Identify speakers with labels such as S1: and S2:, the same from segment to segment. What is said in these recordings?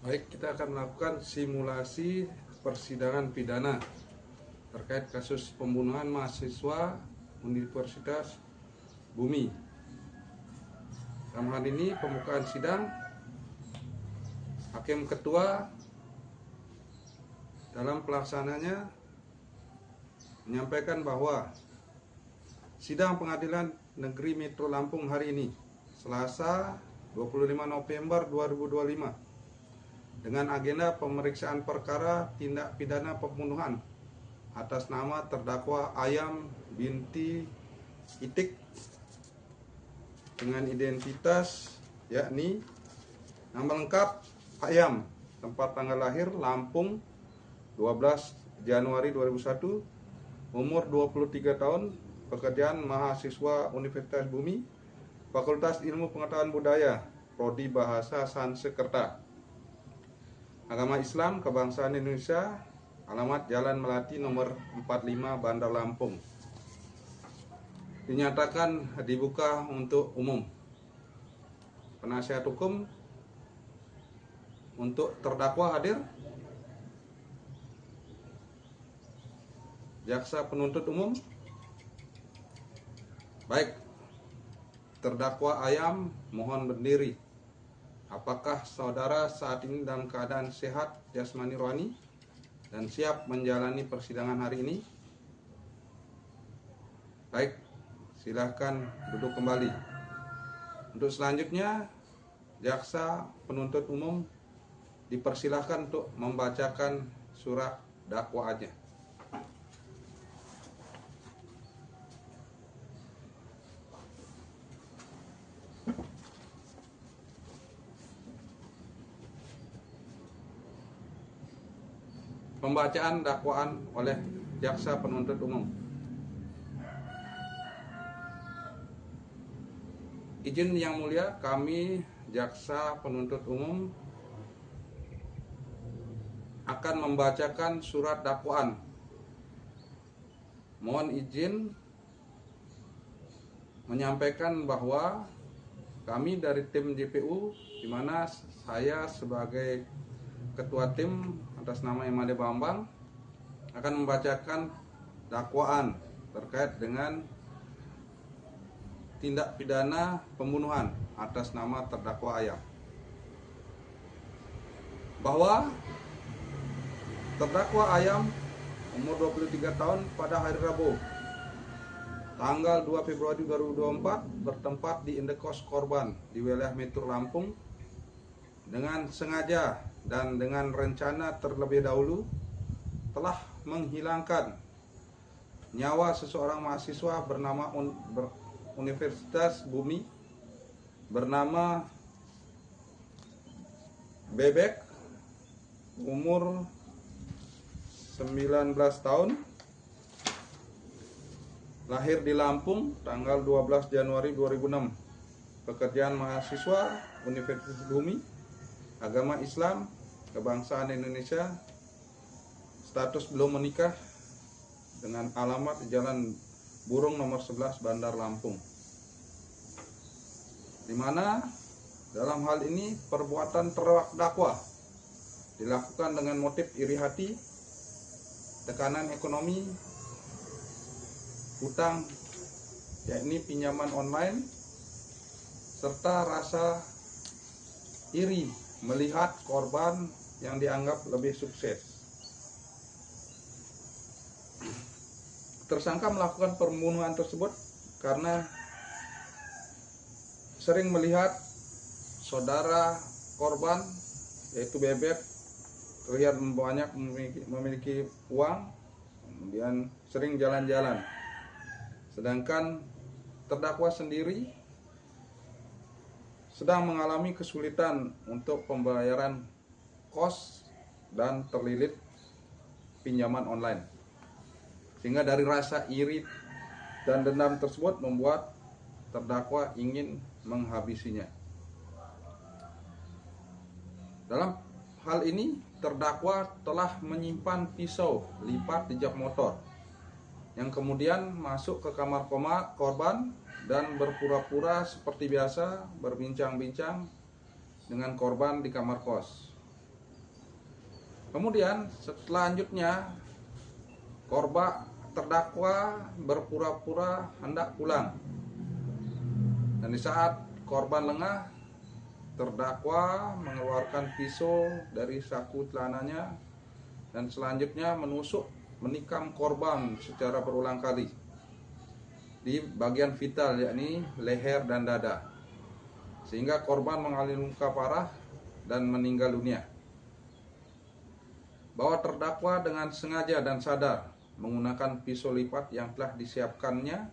S1: Baik, kita akan melakukan simulasi persidangan pidana terkait kasus pembunuhan mahasiswa Universitas Bumi. Dalam hal ini pembukaan sidang, Hakim Ketua dalam pelaksananya menyampaikan bahwa sidang Pengadilan Negeri Metro Lampung hari ini, Selasa 25 November 2025, dengan agenda pemeriksaan perkara tindak pidana pembunuhan atas nama terdakwa Ayam binti Itik dengan identitas yakni nama lengkap Ayam, tempat tanggal lahir Lampung 12 Januari 2001, umur 23 tahun, pekerjaan mahasiswa Universitas Bumi, Fakultas Ilmu Pengetahuan Budaya, Prodi Bahasa Sanskerta, agama Islam, kebangsaan Indonesia, alamat Jalan Melati nomor 45 Bandar Lampung. Dinyatakan dibuka untuk umum. Penasihat hukum untuk terdakwa hadir. Jaksa penuntut umum. Baik. Terdakwa Ayam mohon berdiri. Apakah saudara saat ini dalam keadaan sehat jasmani rohani dan siap menjalani persidangan hari ini? Baik, silahkan duduk kembali. Untuk selanjutnya, jaksa penuntut umum dipersilahkan untuk membacakan surat dakwaannya. Pembacaan dakwaan oleh jaksa penuntut umum. Izin yang mulia, kami jaksa penuntut umum akan membacakan surat dakwaan. Mohon izin menyampaikan bahwa kami dari tim JPU, di mana saya sebagai ketua tim atas nama Imade Bambang akan membacakan dakwaan terkait dengan tindak pidana pembunuhan atas nama terdakwa Ayam. Bahwa terdakwa Ayam umur 23 tahun pada hari Rabu tanggal 2 Februari 2024 bertempat di indekos korban di wilayah Metro Lampung dengan sengaja dan dengan rencana terlebih dahulu telah menghilangkan nyawa seseorang mahasiswa bernama Universitas Bumi bernama Bebek, umur 19 tahun, lahir di Lampung tanggal 12 Januari 2006, pekerjaan mahasiswa Universitas Bumi, agama Islam, kebangsaan Indonesia, status belum menikah, dengan alamat Jalan Burung nomor 11 Bandar Lampung. Di mana dalam hal ini perbuatan terdakwa dilakukan dengan motif iri hati, tekanan ekonomi, hutang, yakni pinjaman online, serta rasa iri melihat korban yang dianggap lebih sukses. Tersangka melakukan pembunuhan tersebut karena sering melihat saudara korban, yaitu Bebek, terlihat banyak memiliki uang, kemudian sering jalan-jalan. Sedangkan terdakwa sendiri sedang mengalami kesulitan untuk pembayaran kos dan terlilit pinjaman online. Sehingga dari rasa iri dan dendam tersebut membuat terdakwa ingin menghabisinya. Dalam hal ini, terdakwa telah menyimpan pisau lipat di jok motor yang kemudian masuk ke kamar korban dan berpura-pura seperti biasa berbincang-bincang dengan korban di kamar kos. Kemudian selanjutnya terdakwa berpura-pura hendak pulang. Dan di saat korban lengah, terdakwa mengeluarkan pisau dari saku celananya dan selanjutnya menikam korban secara berulang kali di bagian vital, yakni leher dan dada, sehingga korban mengalami luka parah dan meninggal dunia. Bahwa terdakwa dengan sengaja dan sadar menggunakan pisau lipat yang telah disiapkannya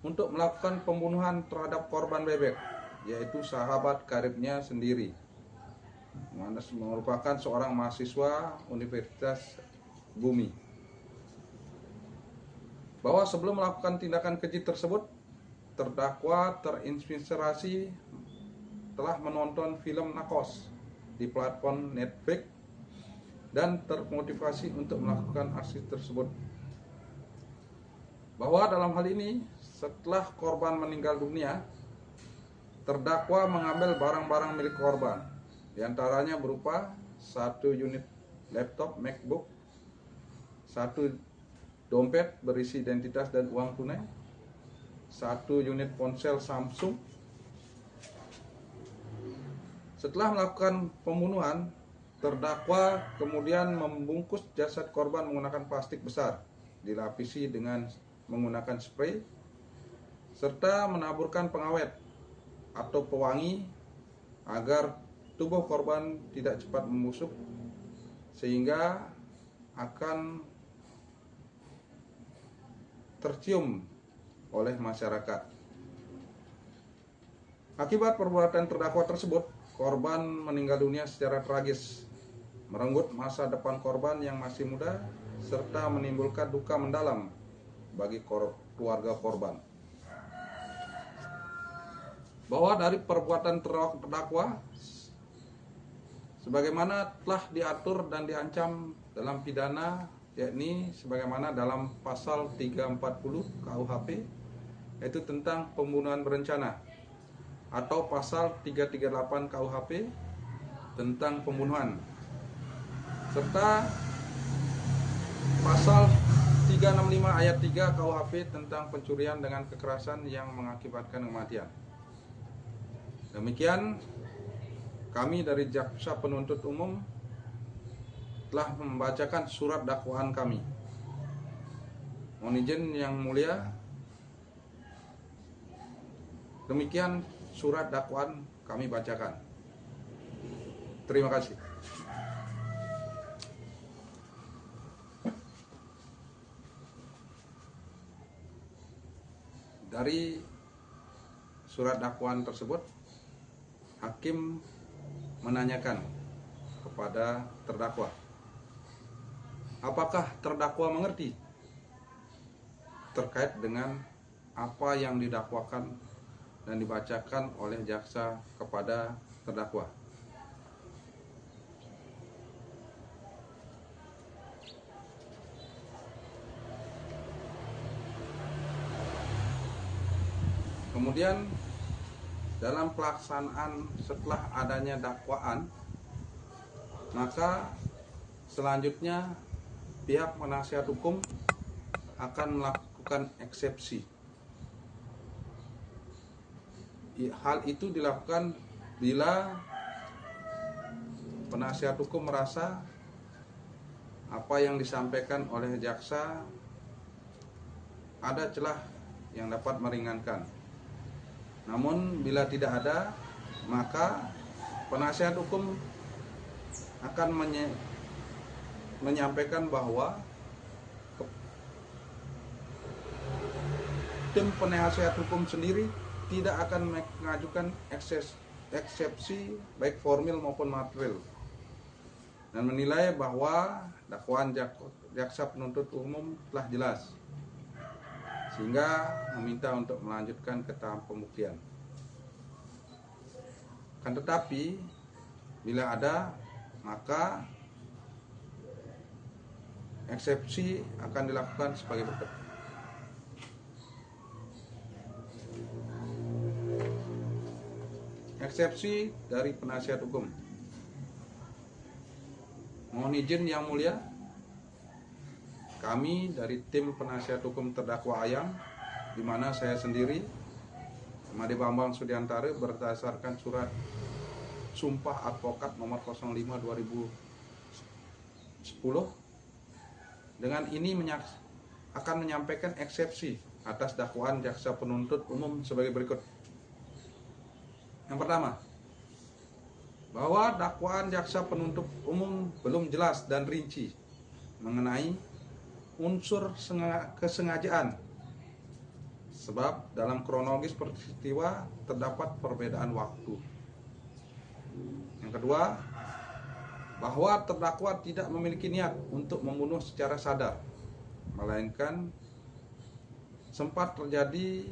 S1: untuk melakukan pembunuhan terhadap korban bebek, yaitu sahabat karibnya sendiri, merupakan seorang mahasiswa Universitas Bumi. Bahwa sebelum melakukan tindakan keji tersebut, terdakwa terinspirasi telah menonton film Narcos di platform Netflix dan termotivasi untuk melakukan aksi tersebut. Bahwa dalam hal ini, setelah korban meninggal dunia, terdakwa mengambil barang-barang milik korban, diantaranya berupa 1 unit laptop MacBook, 1 dompet berisi identitas dan uang tunai, 1 unit ponsel Samsung. Setelah melakukan pembunuhan, terdakwa kemudian membungkus jasad korban menggunakan plastik besar, dilapisi dengan menggunakan spray, serta menaburkan pengawet atau pewangi agar tubuh korban tidak cepat membusuk, sehingga akan tercium oleh masyarakat. Akibat perbuatan terdakwa tersebut, korban meninggal dunia secara tragis, merenggut masa depan korban yang masih muda, serta menimbulkan duka mendalam bagi keluarga korban. Bahwa dari perbuatan terdakwa, sebagaimana telah diatur dan diancam dalam pidana, yakni sebagaimana dalam pasal 340 KUHP, yaitu tentang pembunuhan berencana, atau pasal 338 KUHP tentang pembunuhan, serta pasal 365 ayat 3 KUHP tentang pencurian dengan kekerasan yang mengakibatkan kematian. Demikian kami dari Jaksa Penuntut Umum telah membacakan surat dakwaan kami. Mohon izin yang mulia, demikian surat dakwaan kami bacakan. Terima kasih. Dari surat dakwaan tersebut, hakim menanyakan kepada terdakwa, apakah terdakwa mengerti terkait dengan apa yang didakwakan dan dibacakan oleh jaksa kepada terdakwa. Kemudian dalam pelaksanaan setelah adanya dakwaan, maka selanjutnya pihak penasihat hukum akan melakukan eksepsi. Hal itu dilakukan bila penasihat hukum merasa apa yang disampaikan oleh jaksa ada celah yang dapat meringankan. Namun bila tidak ada, maka penasihat hukum akan menyampaikan bahwa tim penasihat hukum sendiri tidak akan mengajukan eksepsi baik formil maupun material, dan menilai bahwa dakwaan jaksa penuntut umum telah jelas, sehingga meminta untuk melanjutkan ke tahap pembuktian. Kan tetapi bila ada, maka eksepsi akan dilakukan sebagai berikut. Eksepsi dari penasihat hukum. Mohon izin yang mulia, kami dari tim penasihat hukum terdakwa Ayam, di mana saya sendiri, Made Bambang Sudiantara, berdasarkan surat sumpah advokat nomor 05 2010, dengan ini akan menyampaikan eksepsi atas dakwaan jaksa penuntut umum sebagai berikut. Yang pertama, bahwa dakwaan jaksa penuntut umum belum jelas dan rinci mengenai unsur kesengajaan, sebab dalam kronologis peristiwa terdapat perbedaan waktu. Yang kedua, bahwa terdakwa tidak memiliki niat untuk membunuh secara sadar, melainkan sempat terjadi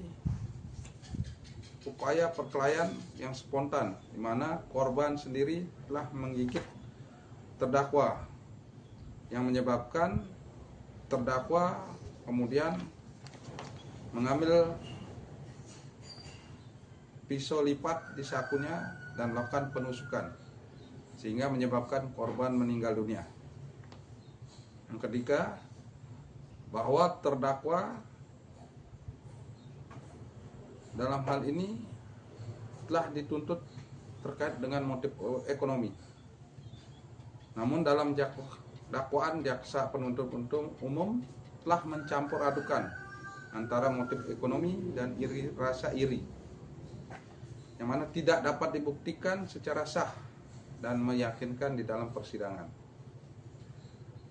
S1: upaya perkelahian yang spontan, di mana korban sendiri telah menggigit terdakwa, yang menyebabkan terdakwa kemudian mengambil pisau lipat di sakunya dan melakukan penusukan, sehingga menyebabkan korban meninggal dunia. Yang ketiga, bahwa terdakwa dalam hal ini telah dituntut terkait dengan motif ekonomi. Namun dalam dakwaan jaksa penuntut umum telah mencampur adukan antara motif ekonomi dan rasa iri, yang mana tidak dapat dibuktikan secara sah dan meyakinkan di dalam persidangan.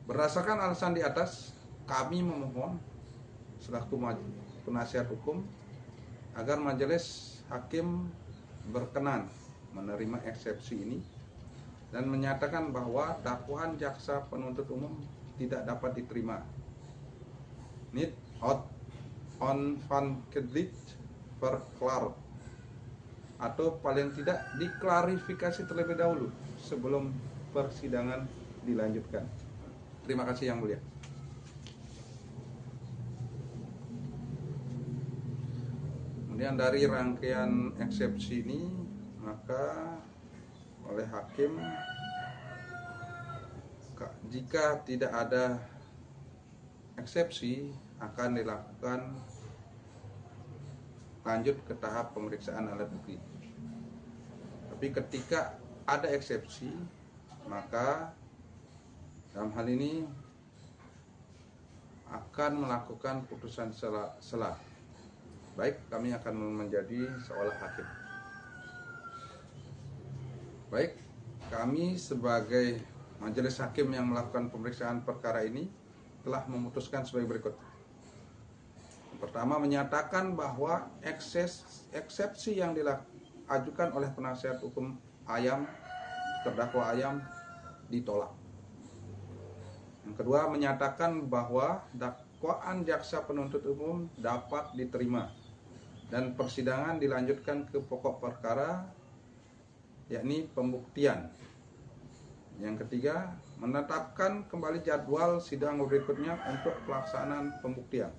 S1: Berdasarkan alasan di atas, kami memohon selaku penasihat hukum agar majelis hakim berkenan menerima eksepsi ini dan menyatakan bahwa dakwaan jaksa penuntut umum tidak dapat diterima. Need out on van kedit verklaar, atau paling tidak diklarifikasi terlebih dahulu sebelum persidangan dilanjutkan. Terima kasih yang mulia. Kemudian dari rangkaian eksepsi ini, maka oleh hakim, jika tidak ada eksepsi, akan dilakukan lanjut ke tahap pemeriksaan alat bukti. Tapi ketika ada eksepsi, maka dalam hal ini akan melakukan putusan sela. Baik, kami akan menjadi seolah hakim. Baik, kami sebagai majelis hakim yang melakukan pemeriksaan perkara ini telah memutuskan sebagai berikut. Pertama, menyatakan bahwa eksepsi yang diajukan oleh penasihat hukum Ayam, terdakwa Ayam, ditolak. Yang kedua, menyatakan bahwa dakwaan jaksa penuntut umum dapat diterima dan persidangan dilanjutkan ke pokok perkara, yakni pembuktian. Yang ketiga, menetapkan kembali jadwal sidang berikutnya untuk pelaksanaan pembuktian.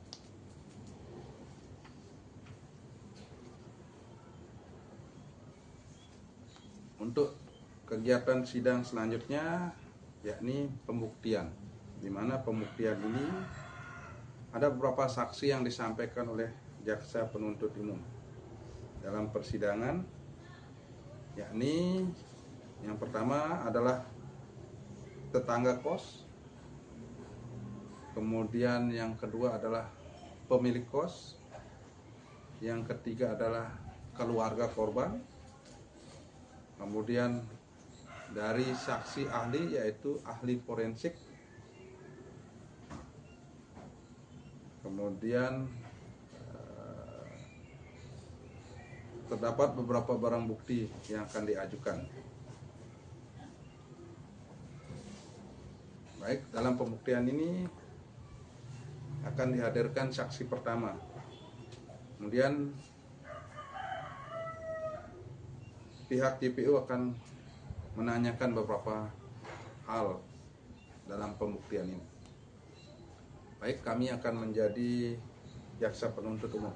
S1: Untuk kegiatan sidang selanjutnya, yakni pembuktian, di mana pembuktian ini ada beberapa saksi yang disampaikan oleh jaksa penuntut umum dalam persidangan, yakni yang pertama adalah tetangga kos, kemudian yang kedua adalah pemilik kos, yang ketiga adalah keluarga korban, kemudian dari saksi ahli yaitu ahli forensik, kemudian terdapat beberapa barang bukti yang akan diajukan. Baik, dalam pembuktian ini akan dihadirkan saksi pertama. Kemudian pihak JPU akan menanyakan beberapa hal dalam pembuktian ini. Baik, kami akan menjadi jaksa penuntut umum.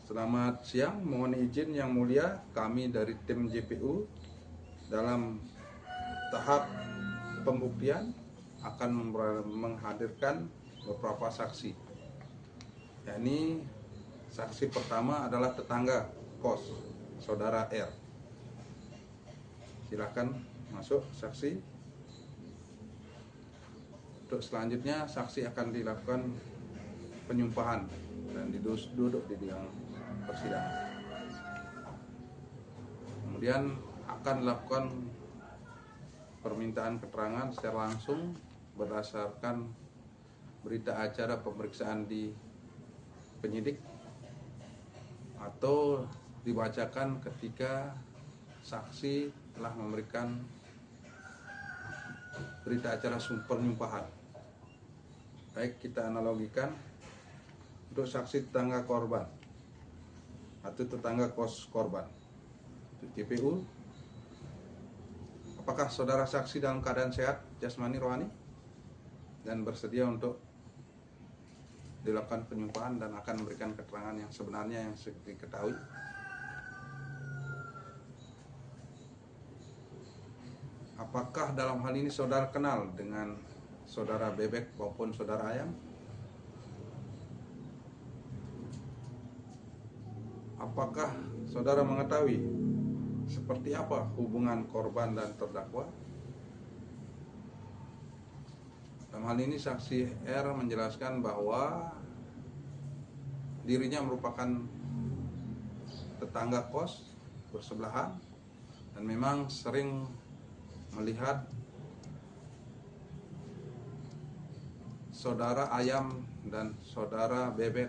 S1: Selamat siang, mohon izin yang mulia, kami dari tim JPU dalam tahap pembuktian akan menghadirkan beberapa saksi. Yakni saksi pertama adalah tetangga kos saudara R. Silakan masuk saksi. Untuk selanjutnya saksi akan dilakukan penyumpahan dan duduk di bidang persidangan. Kemudian akan dilakukan permintaan keterangan secara langsung berdasarkan berita acara pemeriksaan di penyidik atau dibacakan ketika saksi telah memberikan berita acara penyumpahan. Baik, kita analogikan untuk saksi tetangga korban atau tetangga kos korban. JPU, apakah saudara saksi dalam keadaan sehat jasmani rohani dan bersedia untuk dilakukan penyumpahan dan akan memberikan keterangan yang sebenarnya yang diketahui? Apakah dalam hal ini saudara kenal dengan saudara Bebek maupun saudara Ayam? Apakah saudara mengetahui seperti apa hubungan korban dan terdakwa? Dalam hal ini saksi R menjelaskan bahwa dirinya merupakan tetangga kos bersebelahan dan memang sering melihat saudara Ayam dan saudara Bebek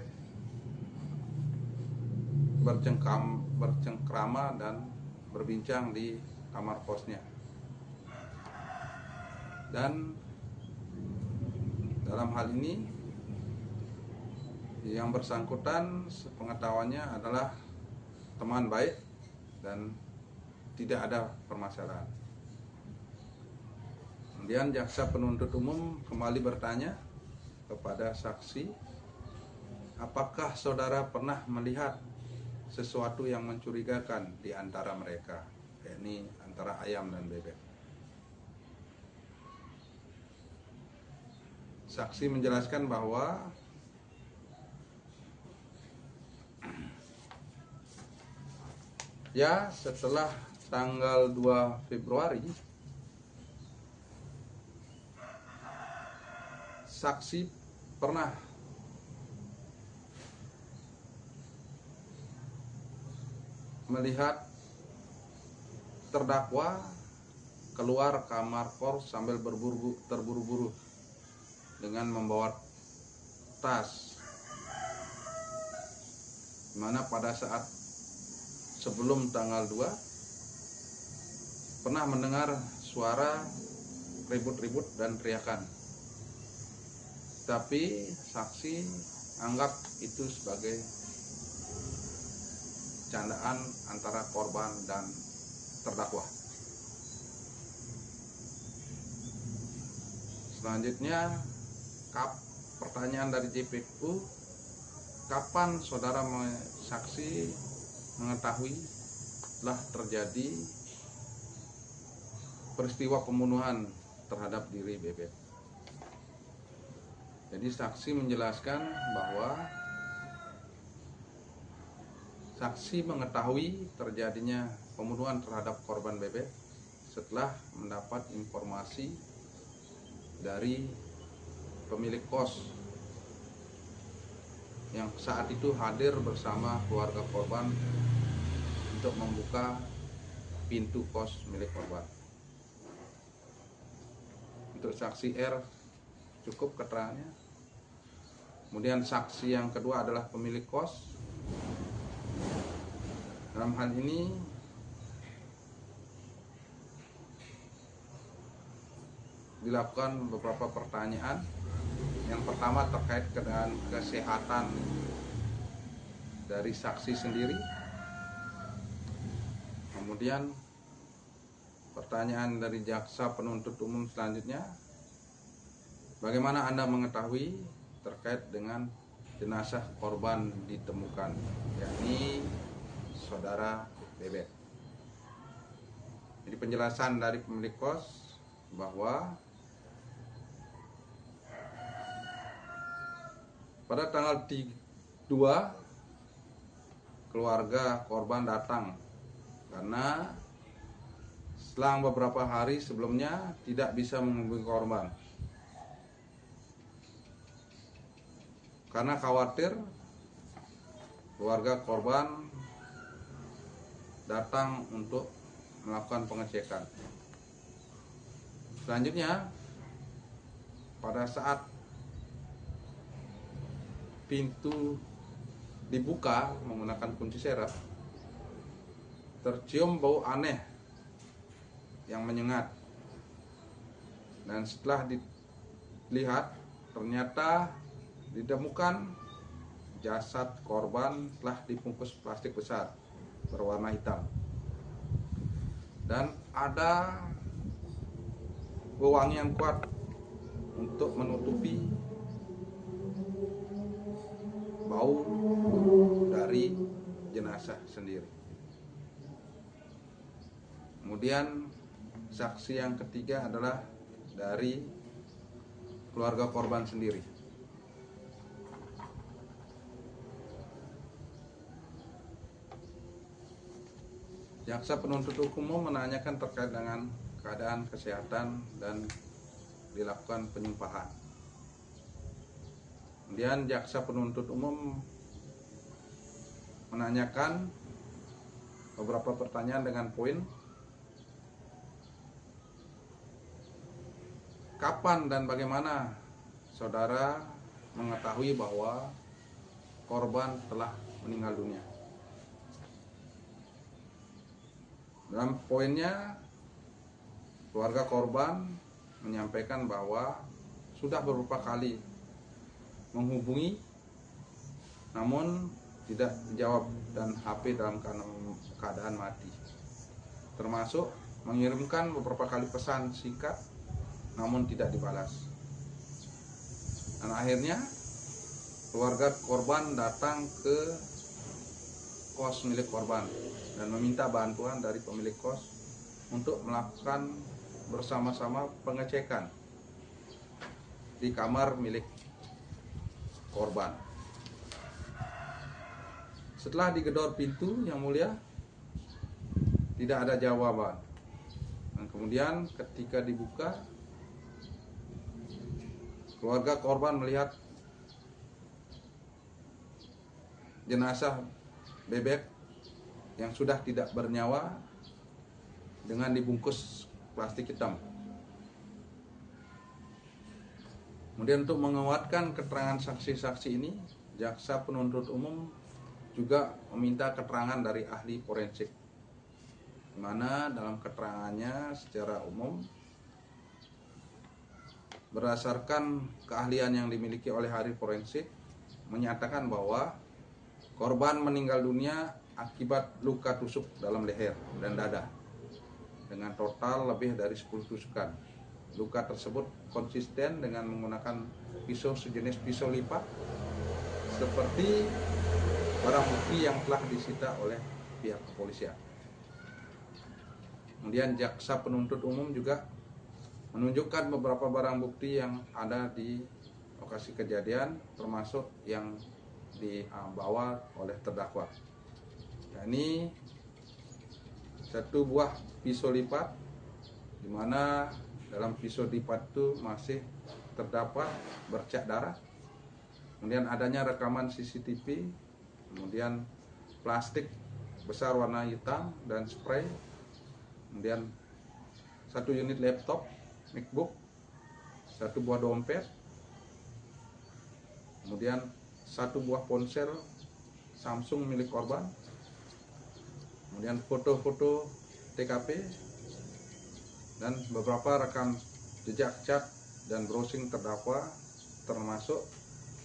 S1: bercengkrama dan berbincang di kamar kosnya. Dan dalam hal ini yang bersangkutan pengetahuannya adalah teman baik dan tidak ada permasalahan. Kemudian jaksa penuntut umum kembali bertanya kepada saksi, apakah saudara pernah melihat sesuatu yang mencurigakan di antara mereka, yakni antara Ayam dan Bebek? Saksi menjelaskan bahwa ya, setelah tanggal 2 Februari saksi pernah melihat terdakwa keluar kamar kos sambil terburu-buru dengan membawa tas, dimana pada saat sebelum tanggal 2 pernah mendengar suara ribut-ribut dan teriakan, tapi saksi anggap itu sebagai candaan antara korban dan terdakwa. Selanjutnya pertanyaan dari JPU, kapan saudara saksi mengetahui telah terjadi peristiwa pembunuhan terhadap diri Bebek? Jadi saksi menjelaskan bahwa saksi mengetahui terjadinya pembunuhan terhadap korban Bebek setelah mendapat informasi dari pemilik kos yang saat itu hadir bersama keluarga korban untuk membuka pintu kos milik korban. Untuk saksi R cukup keterangannya. Kemudian saksi yang kedua adalah pemilik kos. Dalam hal ini dilakukan beberapa pertanyaan. Yang pertama terkait dengan kesehatan dari saksi sendiri. Kemudian pertanyaan dari jaksa penuntut umum selanjutnya, bagaimana Anda mengetahui terkait dengan jenazah korban ditemukan, yakni saudara Bebek? Jadi di penjelasan dari pemilik kos bahwa pada tanggal 2 keluarga korban datang karena selang beberapa hari sebelumnya tidak bisa menghubungi korban karena khawatir keluarga korban datang untuk melakukan pengecekan. Selanjutnya, pada saat pintu dibuka menggunakan kunci serep, tercium bau aneh yang menyengat. Dan setelah dilihat, ternyata ditemukan jasad korban telah dibungkus plastik besar berwarna hitam. Dan ada wewangian kuat untuk menutupi bau dari jenazah sendiri. Kemudian saksi yang ketiga adalah dari keluarga korban sendiri. Jaksa penuntut umum menanyakan terkait dengan keadaan kesehatan dan dilakukan penyumpahan. Kemudian jaksa penuntut umum menanyakan beberapa pertanyaan dengan poin: kapan dan bagaimana saudara mengetahui bahwa korban telah meninggal dunia? Dalam poinnya, keluarga korban menyampaikan bahwa sudah beberapa kali menghubungi namun tidak dijawab dan HP dalam keadaan mati, termasuk mengirimkan beberapa kali pesan singkat namun tidak dibalas. Dan akhirnya keluarga korban datang ke kos milik korban dan meminta bantuan dari pemilik kos untuk melakukan bersama-sama pengecekan di kamar milik korban. Setelah digedor pintu, yang mulia, tidak ada jawaban. Dan kemudian ketika dibuka, keluarga korban melihat jenazah bebek yang sudah tidak bernyawa dengan dibungkus plastik hitam. Kemudian untuk menguatkan keterangan saksi-saksi ini, jaksa penuntut umum juga meminta keterangan dari ahli forensik, di mana dalam keterangannya secara umum berdasarkan keahlian yang dimiliki oleh ahli forensik menyatakan bahwa korban meninggal dunia akibat luka tusuk dalam leher dan dada dengan total lebih dari 10 tusukan. Luka tersebut konsisten dengan menggunakan pisau sejenis pisau lipat seperti barang bukti yang telah disita oleh pihak kepolisian. Kemudian jaksa penuntut umum juga menunjukkan beberapa barang bukti yang ada di lokasi kejadian, termasuk yang dibawa oleh terdakwa. Ini satu buah pisau lipat, di mana dalam pisau lipat itu masih terdapat bercak darah. Kemudian adanya rekaman CCTV, kemudian plastik besar warna hitam dan spray, kemudian satu unit laptop, MacBook, satu buah dompet, kemudian satu buah ponsel Samsung milik korban, kemudian foto-foto TKP, dan beberapa rekam jejak chat dan browsing terdakwa, termasuk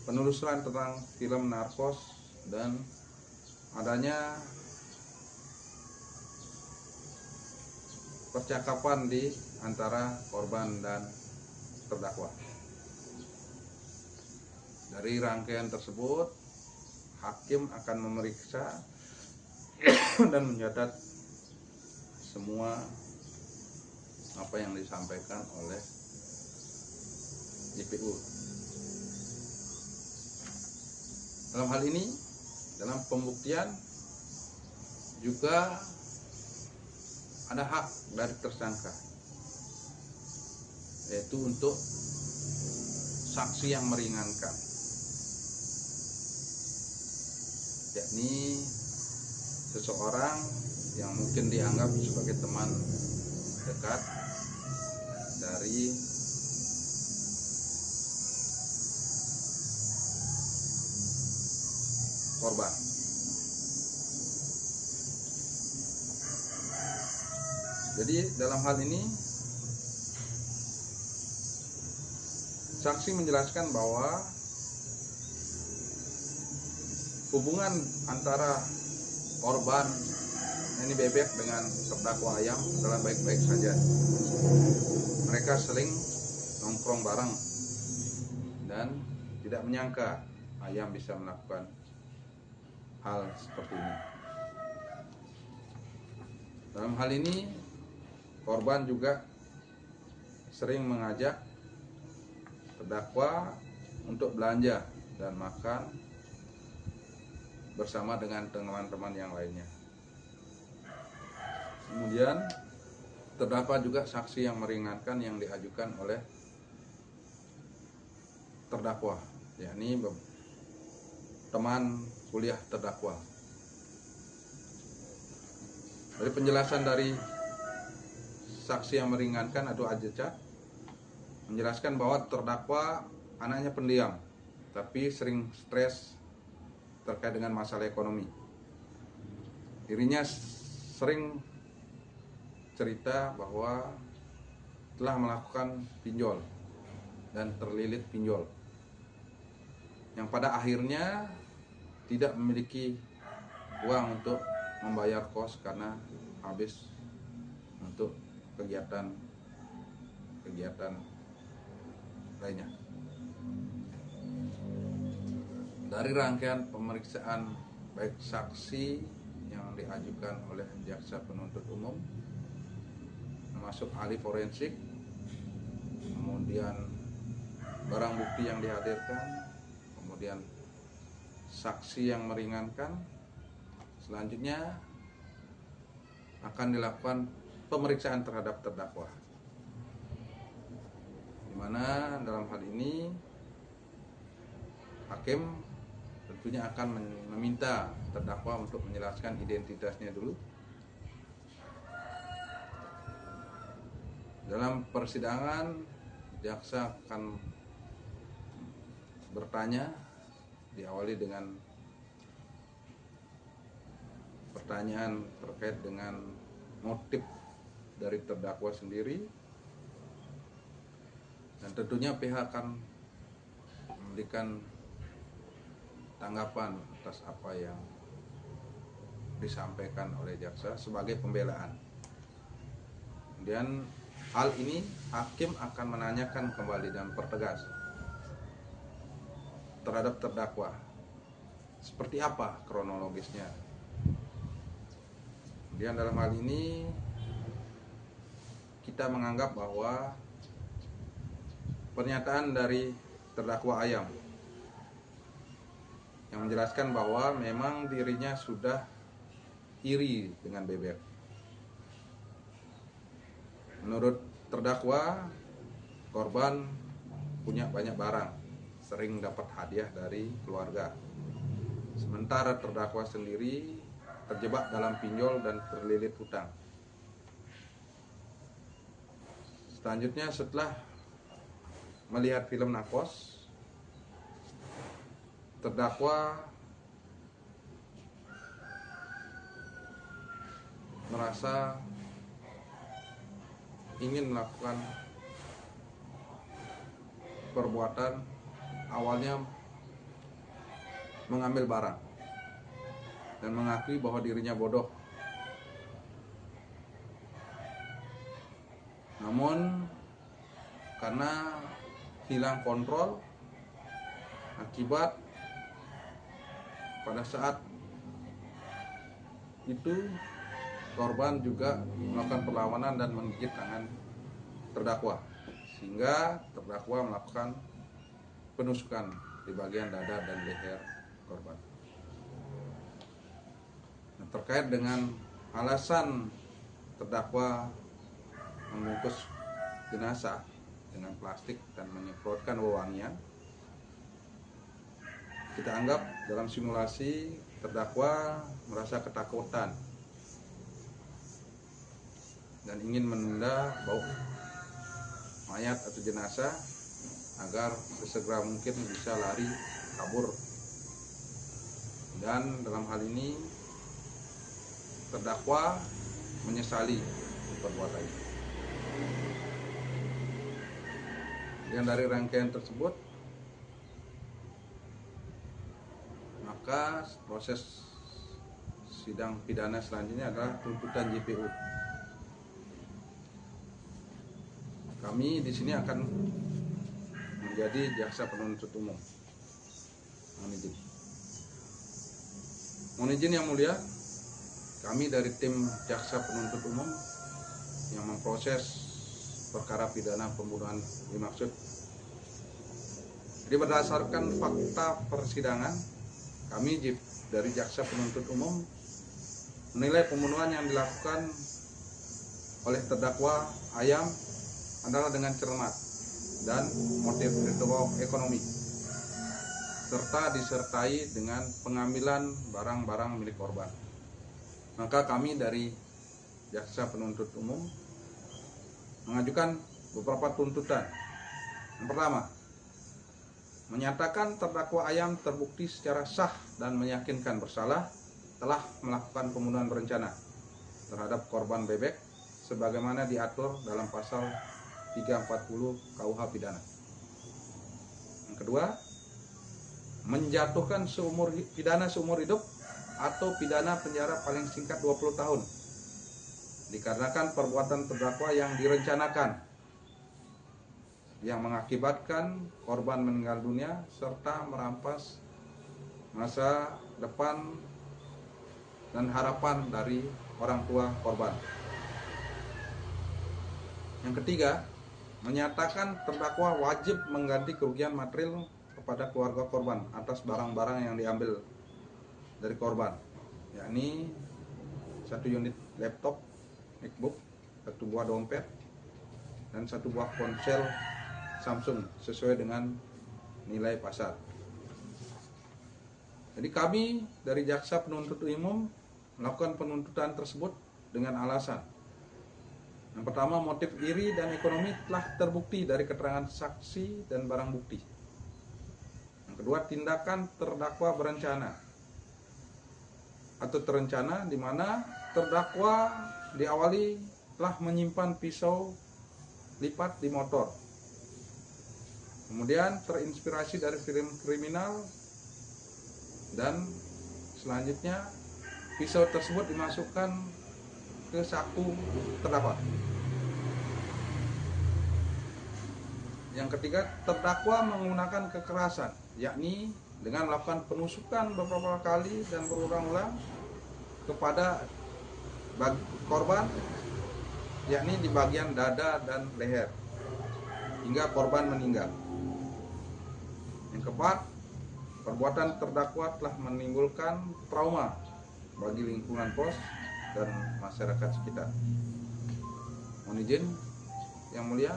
S1: penelusuran tentang film narkos dan adanya percakapan di antara korban dan terdakwa. Dari rangkaian tersebut, hakim akan memeriksa dan mencatat semua apa yang disampaikan oleh JPU. Dalam hal ini, dalam pembuktian juga ada hak dari tersangka, yaitu untuk saksi yang meringankan, yakni seseorang yang mungkin dianggap sebagai teman dekat dari korban. Jadi dalam hal ini saksi menjelaskan bahwa hubungan antara korban ini Bebek dengan terdakwa Ayam adalah baik-baik saja. Mereka sering nongkrong bareng dan tidak menyangka Ayam bisa melakukan hal seperti ini. Dalam hal ini korban juga sering mengajak terdakwa untuk belanja dan makan bersama dengan teman-teman yang lainnya. Kemudian terdapat juga saksi yang meringankan yang diajukan oleh terdakwa, yakni teman kuliah terdakwa. Dari penjelasan dari saksi yang meringankan atau Ajeca menjelaskan bahwa terdakwa anaknya pendiam, tapi sering stres terkait dengan masalah ekonomi. Dirinya sering cerita bahwa telah melakukan pinjol dan terlilit pinjol, yang pada akhirnya tidak memiliki uang untuk membayar kos karena habis untuk kegiatan lainnya. Dari rangkaian pemeriksaan baik saksi yang diajukan oleh jaksa penuntut umum, termasuk ahli forensik, kemudian barang bukti yang dihadirkan, kemudian saksi yang meringankan, selanjutnya akan dilakukan pemeriksaan terhadap terdakwa, di mana dalam hal ini hakim tentunya akan meminta terdakwa untuk menjelaskan identitasnya dulu. Dalam persidangan, jaksa akan bertanya, diawali dengan pertanyaan terkait dengan motif dari terdakwa sendiri, dan tentunya pihak akan memberikan tanggapan atas apa yang disampaikan oleh jaksa sebagai pembelaan. Kemudian hal ini hakim akan menanyakan kembali dan pertegas terhadap terdakwa, seperti apa kronologisnya. Kemudian dalam hal ini kita menganggap bahwa pernyataan dari terdakwa Ayam yang menjelaskan bahwa memang dirinya sudah iri dengan Bebek. Menurut terdakwa, korban punya banyak barang, sering dapat hadiah dari keluarga. Sementara terdakwa sendiri terjebak dalam pinjol dan terlilit hutang. Selanjutnya, setelah melihat film Narkos, terdakwa merasa ingin melakukan perbuatan, awalnya mengambil barang dan mengakui bahwa dirinya bodoh. Namun karena hilang kontrol akibat pada saat itu korban juga melakukan perlawanan dan menggigit tangan terdakwa, sehingga terdakwa melakukan penusukan di bagian dada dan leher korban. Nah, terkait dengan alasan terdakwa membungkus jenazah dengan plastik dan menyemprotkan wewangian, kita anggap dalam simulasi terdakwa merasa ketakutan dan ingin menunda bau mayat atau jenazah agar sesegera mungkin bisa lari kabur. Dan dalam hal ini terdakwa menyesali perbuatannya. Dan dari rangkaian tersebut, maka proses sidang pidana selanjutnya adalah tuntutan JPU. Kami di sini akan menjadi jaksa penuntut umum. Mohon izin yang mulia, kami dari tim jaksa penuntut umum yang memproses perkara pidana pembunuhan dimaksud. Jadi berdasarkan fakta persidangan, kami dari jaksa penuntut umum menilai pembunuhan yang dilakukan oleh terdakwa Ayam adalah dengan cermat dan motif ekonomi, serta disertai dengan pengambilan barang-barang milik korban. Maka kami dari jaksa penuntut umum mengajukan beberapa tuntutan. Yang pertama, menyatakan terdakwa Ayam terbukti secara sah dan meyakinkan bersalah telah melakukan pembunuhan berencana terhadap korban bebek sebagaimana diatur dalam pasal 340 KUH pidana. Yang kedua, menjatuhkan pidana seumur hidup atau pidana penjara paling singkat 20 tahun dikarenakan perbuatan terdakwa yang direncanakan yang mengakibatkan korban meninggal dunia serta merampas masa depan dan harapan dari orang tua korban. Yang ketiga, menyatakan terdakwa wajib mengganti kerugian material kepada keluarga korban atas barang-barang yang diambil dari korban, yakni 1 unit laptop MacBook, 1 buah dompet, dan 1 buah ponsel Samsung sesuai dengan nilai pasar. Jadi kami dari jaksa penuntut umum melakukan penuntutan tersebut dengan alasan yang pertama, motif iri dan ekonomi telah terbukti dari keterangan saksi dan barang bukti. Yang kedua, tindakan terdakwa berencana atau terencana di mana terdakwa diawali telah menyimpan pisau lipat di motor. Kemudian terinspirasi dari film kriminal dan selanjutnya pisau tersebut dimasukkan ke saku terdakwa. Yang ketiga, terdakwa menggunakan kekerasan, yakni dengan melakukan penusukan beberapa kali dan berulang-ulang kepada korban, yakni di bagian dada dan leher, hingga korban meninggal. Yang keempat, perbuatan terdakwa telah menimbulkan trauma bagi lingkungan pos dan masyarakat sekitar. Mohon izin yang mulia,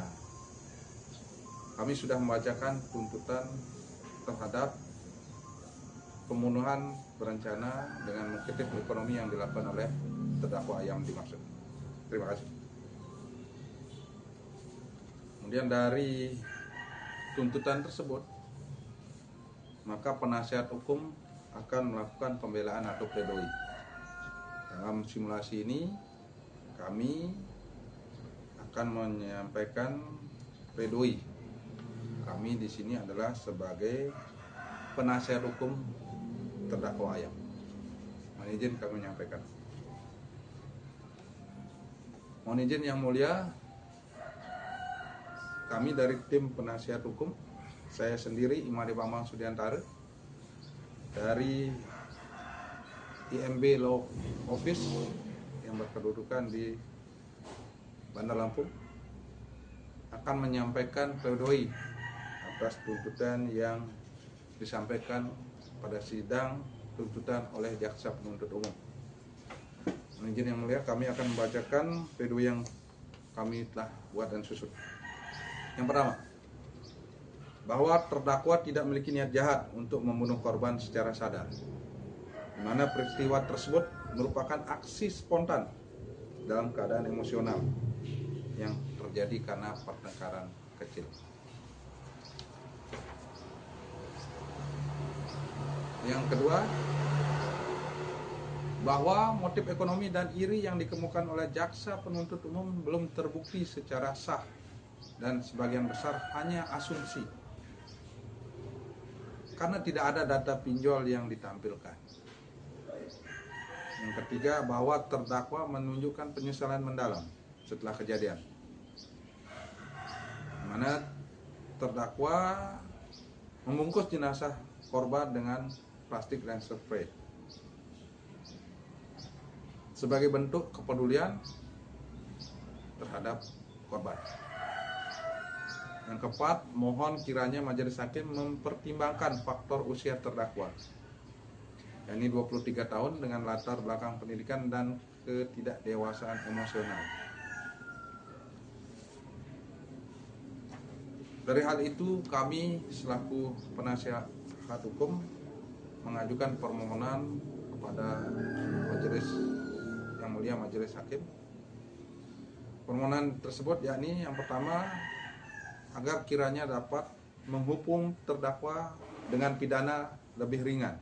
S1: kami sudah membacakan tuntutan terhadap pembunuhan berencana dengan motif ekonomi yang dilakukan oleh terdakwa Ayam dimaksud. Terima kasih. Kemudian dari tuntutan tersebut, maka penasihat hukum akan melakukan pembelaan atau pledoi. Dalam simulasi ini, kami akan menyampaikan pledoi. Kami di sini adalah sebagai penasihat hukum terdakwa Ayam. Mohon izin kami menyampaikan. Mohon izin yang mulia, kami dari tim penasihat hukum, saya sendiri Imade Bambang Sudiantara dari IMB Law Office yang berkedudukan di Bandar Lampung, akan menyampaikan pledoi atas tuntutan yang disampaikan pada sidang tuntutan oleh jaksa penuntut umum. Izin yang mulia, kami akan membacakan pledoi yang kami telah buat dan susun. Yang pertama, bahwa terdakwa tidak memiliki niat jahat untuk membunuh korban secara sadar, di mana peristiwa tersebut merupakan aksi spontan dalam keadaan emosional yang terjadi karena pertengkaran kecil. Yang kedua, bahwa motif ekonomi dan iri yang dikemukakan oleh jaksa penuntut umum belum terbukti secara sah dan sebagian besar hanya asumsi karena tidak ada data pinjol yang ditampilkan. Yang ketiga, bahwa terdakwa menunjukkan penyesalan mendalam setelah kejadian, di mana terdakwa membungkus jenazah korban dengan plastik ransel spray sebagai bentuk kepedulian terhadap korban. Yang keempat, mohon kiranya majelis hakim mempertimbangkan faktor usia terdakwa, yakni 23 tahun dengan latar belakang pendidikan dan ketidakdewasaan emosional. Dari hal itu, kami selaku penasihat hukum mengajukan permohonan kepada majelis yang mulia, majelis hakim. Permohonan tersebut yakni yang pertama, agar kiranya dapat menghukum terdakwa dengan pidana lebih ringan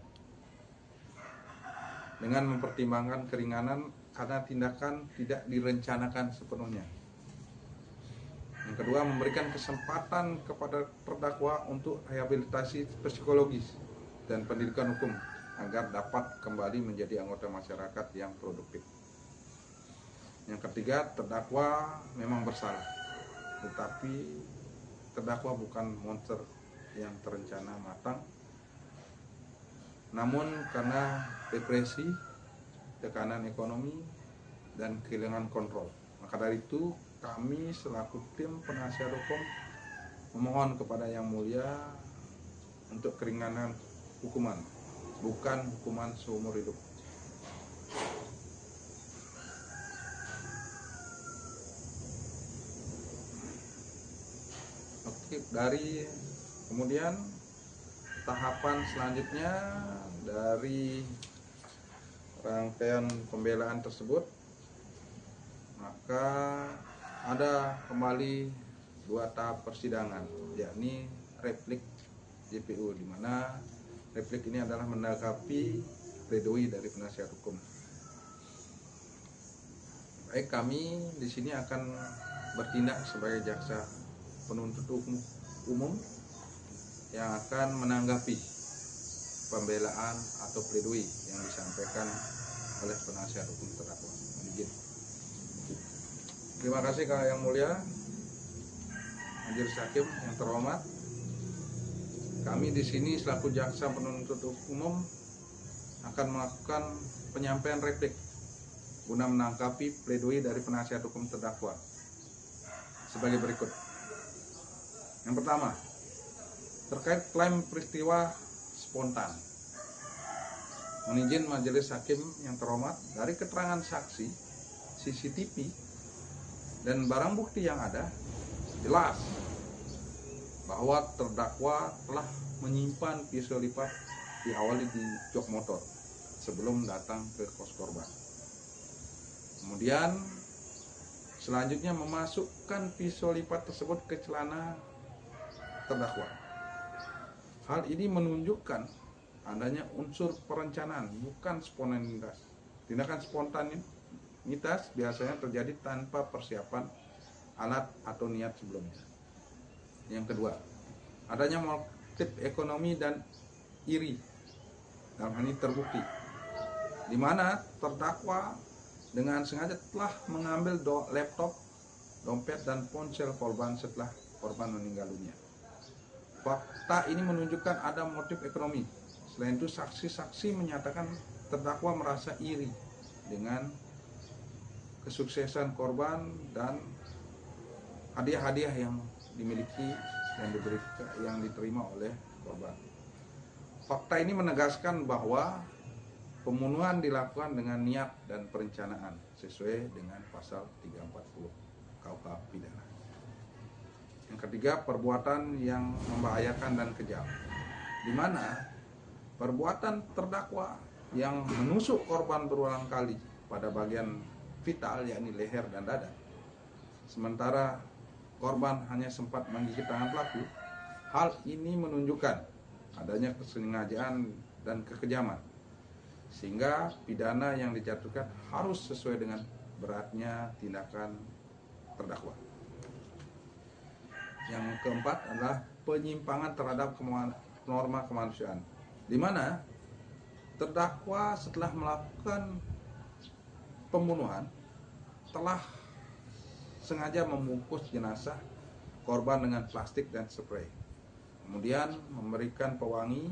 S1: dengan mempertimbangkan keringanan karena tindakan tidak direncanakan sepenuhnya. Yang kedua, memberikan kesempatan kepada terdakwa untuk rehabilitasi psikologis dan pendidikan hukum agar dapat kembali menjadi anggota masyarakat yang produktif. Yang ketiga, terdakwa memang bersalah, tetapi terdakwa bukan monster yang terencana matang, namun karena depresi, tekanan ekonomi, dan kehilangan kontrol. Maka dari itu, kami selaku tim penasihat hukum memohon kepada Yang Mulia untuk keringanan hukuman, bukan hukuman seumur hidup. Oke, dari kemudian tahapan selanjutnya dari rangkaian pembelaan tersebut, maka ada kembali 2 tahap persidangan, yakni replik JPU, di mana replik ini adalah menanggapi pledoi dari penasihat hukum. Baik, kami di sini akan bertindak sebagai jaksa penuntut umum yang akan menanggapi pembelaan atau pledoi yang disampaikan oleh penasihat hukum terdakwa. Terima kasih Yang Mulia Majelis Hakim yang terhormat. Kami di sini selaku jaksa penuntut umum akan melakukan penyampaian replik guna menanggapi pledoi dari penasihat hukum terdakwa sebagai berikut. Yang pertama, terkait klaim peristiwa spontan. Izin Majelis Hakim yang terhormat, dari keterangan saksi, CCTV, dan barang bukti yang ada, jelas bahwa terdakwa telah menyimpan pisau lipat diawali di jok motor sebelum datang ke kos korban. Kemudian selanjutnya memasukkan pisau lipat tersebut ke celana terdakwa. Hal ini menunjukkan adanya unsur perencanaan, bukan spontanitas. Tindakan spontanitas biasanya terjadi tanpa persiapan alat atau niat sebelumnya. Yang kedua, adanya motif ekonomi dan iri. Dalam hal ini terbukti, di mana terdakwa dengan sengaja telah mengambil laptop, dompet, dan ponsel korban setelah korban meninggal dunia. Fakta ini menunjukkan ada motif ekonomi. Selain itu, saksi-saksi menyatakan terdakwa merasa iri dengan kesuksesan korban dan hadiah-hadiah yang dimiliki dan yang diterima oleh korban. Fakta ini menegaskan bahwa pembunuhan dilakukan dengan niat dan perencanaan sesuai dengan pasal 340 KUH pidana. Yang ketiga, perbuatan yang membahayakan dan kejam, di mana perbuatan terdakwa yang menusuk korban berulang kali pada bagian vital yakni leher dan dada, sementara korban hanya sempat menggigit tangan pelaku. Hal ini menunjukkan adanya kesengajaan dan kekejaman, sehingga pidana yang dijatuhkan harus sesuai dengan beratnya tindakan terdakwa. Yang keempat adalah penyimpangan terhadap norma kemanusiaan, di mana terdakwa setelah melakukan pembunuhan telah sengaja membungkus jenazah korban dengan plastik dan spray, kemudian memberikan pewangi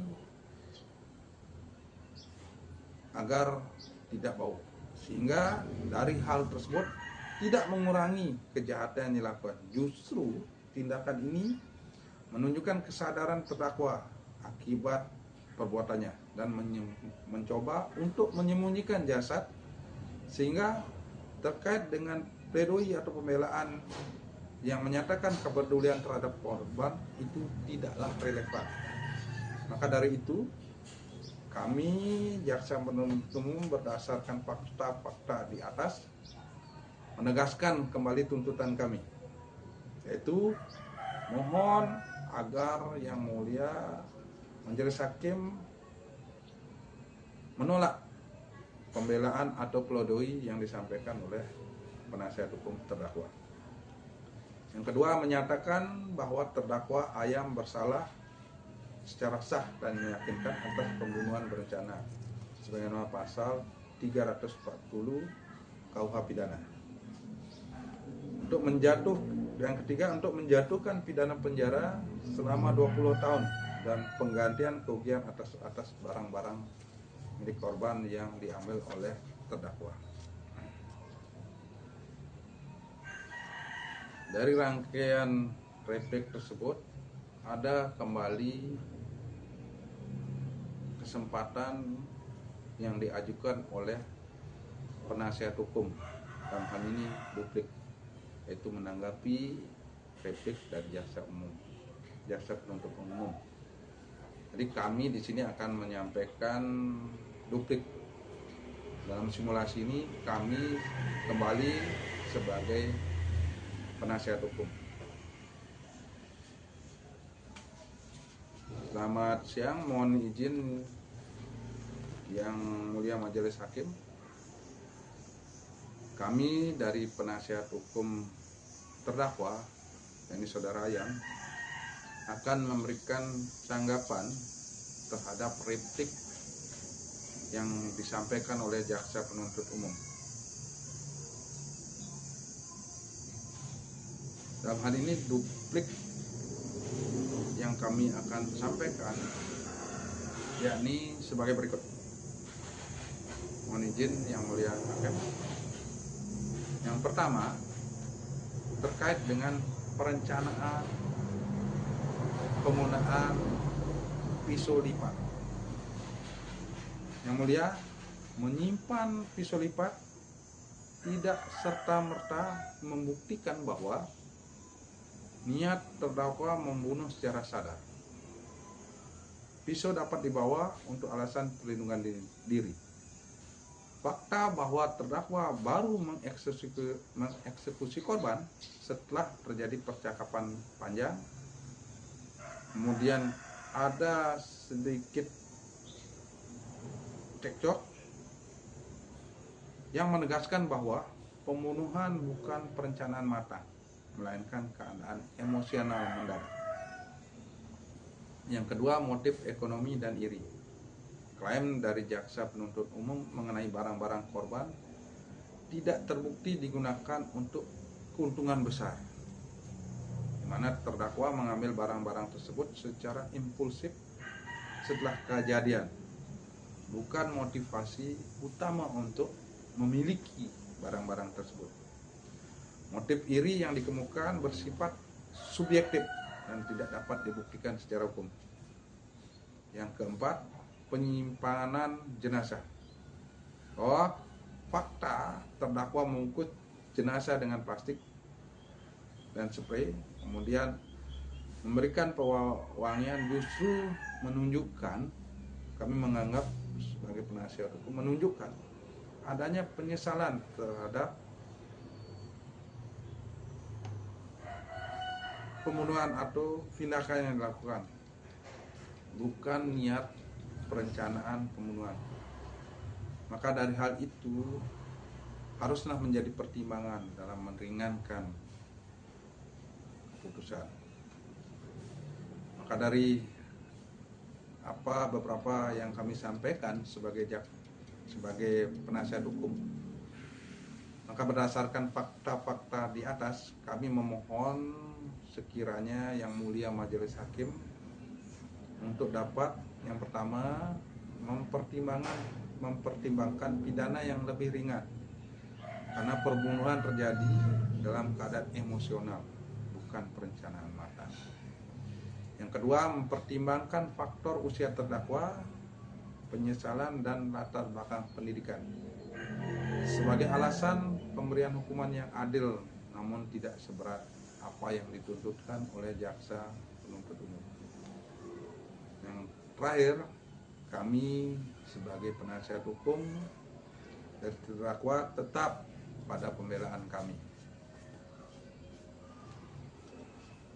S1: agar tidak bau, sehingga dari hal tersebut tidak mengurangi kejahatan yang dilakukan. Justru tindakan ini menunjukkan kesadaran terdakwa akibat perbuatannya dan mencoba untuk menyembunyikan jasad, sehingga terkait dengan pledoi atau pembelaan yang menyatakan kepedulian terhadap korban itu tidaklah relevan. Maka dari itu kami jaksa penuntut umum berdasarkan fakta-fakta di atas menegaskan kembali tuntutan kami, yaitu mohon agar Yang Mulia Majelis Hakim menolak pembelaan atau pledoi yang disampaikan oleh penasihat hukum terdakwa. Yang kedua, menyatakan bahwa terdakwa Ayam bersalah secara sah dan meyakinkan atas pembunuhan berencana sebagaimana pasal 340 KUH pidana. Yang ketiga, untuk menjatuhkan pidana penjara selama 20 tahun dan penggantian kerugian atas barang-barang milik korban yang diambil oleh terdakwa. Dari rangkaian replik tersebut ada kembali kesempatan yang diajukan oleh penasihat hukum, dalam hal ini Duplik, yaitu menanggapi replik dari jaksa penuntut umum. Jadi kami di sini akan menyampaikan duplik. Dalam simulasi ini kami kembali sebagai penasihat hukum. Selamat siang, mohon izin Yang Mulia Majelis Hakim. Kami dari penasihat hukum terdakwa, yakni Saudara Ayam, akan memberikan tanggapan terhadap replik yang disampaikan oleh jaksa penuntut umum. Dalam hal ini duplik yang kami akan sampaikan yakni sebagai berikut. Mohon izin Yang Mulia Hakim. Yang pertama, terkait dengan perencanaan penggunaan pisau lipat. Yang Mulia, menyimpan pisau lipat tidak serta-merta membuktikan bahwa niat terdakwa membunuh secara sadar. Pisau dapat dibawa untuk alasan perlindungan diri. Fakta bahwa terdakwa baru mengeksekusi korban setelah terjadi percakapan panjang, kemudian ada sedikit cekcok yang menegaskan bahwa pembunuhan bukan perencanaan matang, melainkan keadaan emosional mendadak. Yang kedua, motif ekonomi dan iri. Klaim dari jaksa penuntut umum mengenai barang-barang korban tidak terbukti digunakan untuk keuntungan besar, di mana terdakwa mengambil barang-barang tersebut secara impulsif setelah kejadian, bukan motivasi utama untuk memiliki barang-barang tersebut. Motif iri yang dikemukakan bersifat subjektif dan tidak dapat dibuktikan secara hukum. Yang keempat, penyimpanan jenazah. Bahwa fakta terdakwa membungkus jenazah dengan plastik dan spray, kemudian memberikan pewangian, justru menunjukkan, kami menganggap sebagai penasihat hukum, menunjukkan adanya penyesalan terhadap pembunuhan atau tindakan yang dilakukan, bukan niat perencanaan pembunuhan. Maka dari hal itu haruslah menjadi pertimbangan dalam meringankan keputusan. Maka dari beberapa yang kami sampaikan sebagai penasihat hukum, maka berdasarkan fakta-fakta di atas, kami memohon sekiranya Yang Mulia Majelis Hakim untuk dapat, yang pertama, mempertimbangkan pidana yang lebih ringan, karena perbunuhan terjadi dalam keadaan emosional, bukan perencanaan matang. Yang kedua, mempertimbangkan faktor usia terdakwa, penyesalan, dan latar belakang pendidikan sebagai alasan pemberian hukuman yang adil namun tidak seberat apa yang dituntutkan oleh jaksa penuntut umum. Yang terakhir, kami sebagai penasihat hukum dari terdakwa tetap pada pembelaan kami.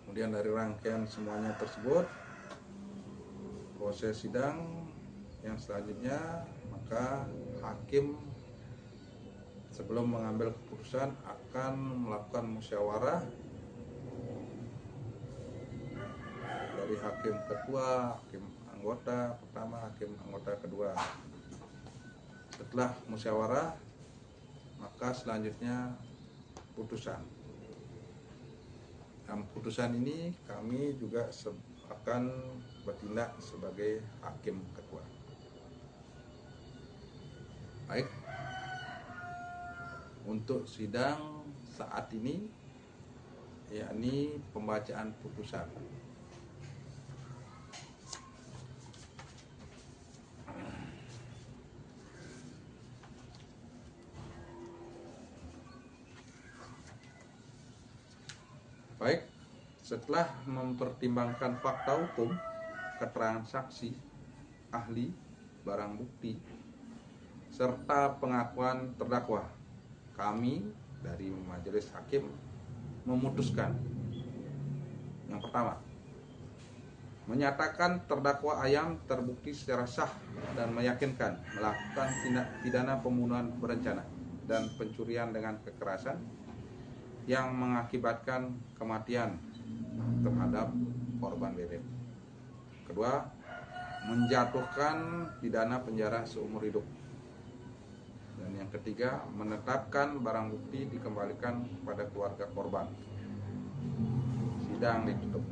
S1: Kemudian dari rangkaian semuanya tersebut, proses sidang yang selanjutnya, maka hakim sebelum mengambil keputusan akan melakukan musyawarah dari hakim ketua, hakim anggota pertama, hakim anggota kedua. Setelah musyawarah, maka selanjutnya putusan. Dalam putusan ini kami juga akan bertindak sebagai hakim ketua. Baik, untuk sidang saat ini, yakni pembacaan putusan. Baik, setelah mempertimbangkan fakta hukum, keterangan saksi, ahli, barang bukti, serta pengakuan terdakwa, kami dari majelis hakim memutuskan. Yang pertama, menyatakan terdakwa Ayam terbukti secara sah dan meyakinkan melakukan tindak pidana pembunuhan berencana dan pencurian dengan kekerasan yang mengakibatkan kematian terhadap korban BBM. Kedua, menjatuhkan pidana penjara seumur hidup. Dan yang ketiga, menetapkan barang bukti dikembalikan kepada keluarga korban. Sidang ditutup.